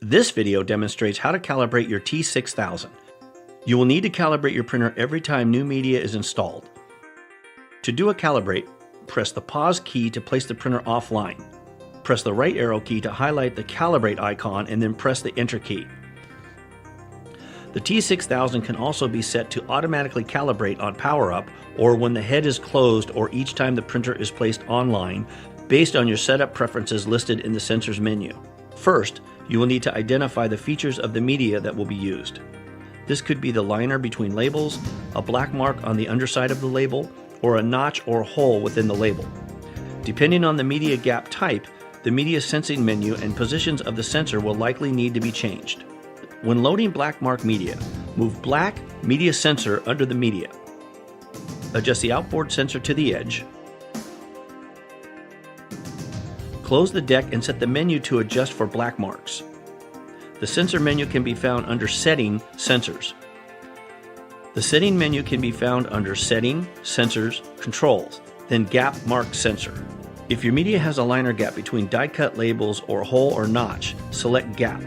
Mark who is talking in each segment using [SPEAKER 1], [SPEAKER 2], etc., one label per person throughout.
[SPEAKER 1] This video demonstrates how to calibrate your T6000. You will need to calibrate your printer every time new media is installed. To do a calibrate, press the pause key to place the printer offline. Press the right arrow key to highlight the calibrate icon and then press the enter key. The T6000 can also be set to automatically calibrate on power up or when the head is closed or each time the printer is placed online based on your setup preferences listed in the sensors menu. First, you will need to identify the features of the media that will be used. This could be the liner between labels, a black mark on the underside of the label, or a notch or hole within the label. Depending on the media gap type, the media sensing menu and positions of the sensor will likely need to be changed. When loading black mark media, move black media sensor under the media. Adjust the outboard sensor to the edge. Close the deck and set the menu to adjust for black marks. The sensor menu can be found under Setting, Sensors. The Setting menu can be found under Setting, Sensors, Controls, then Gap Mark Sensor. If your media has a liner gap between die-cut labels or hole or notch, select Gap.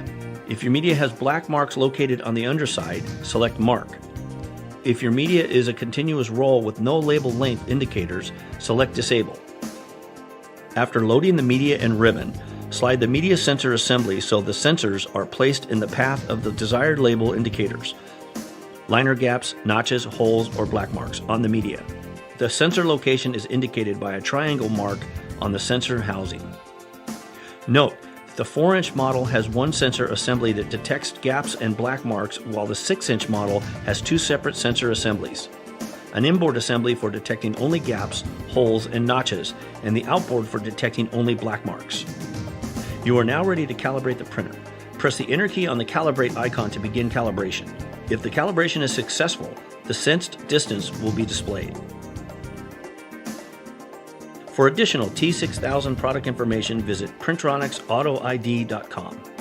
[SPEAKER 1] If your media has black marks located on the underside, select Mark. If your media is a continuous roll with no label length indicators, select Disable. After loading the media and ribbon, slide the media sensor assembly so the sensors are placed in the path of the desired label indicators, liner gaps, notches, holes, or black marks on the media. The sensor location is indicated by a triangle mark on the sensor housing. Note, the 4-inch model has one sensor assembly that detects gaps and black marks, while the 6-inch model has two separate sensor assemblies. An inboard assembly for detecting only gaps, holes, and notches, and the outboard for detecting only black marks. You are now ready to calibrate the printer. Press the enter key on the calibrate icon to begin calibration. If the calibration is successful, the sensed distance will be displayed. For additional T6000 product information, visit PrintronixAutoID.com.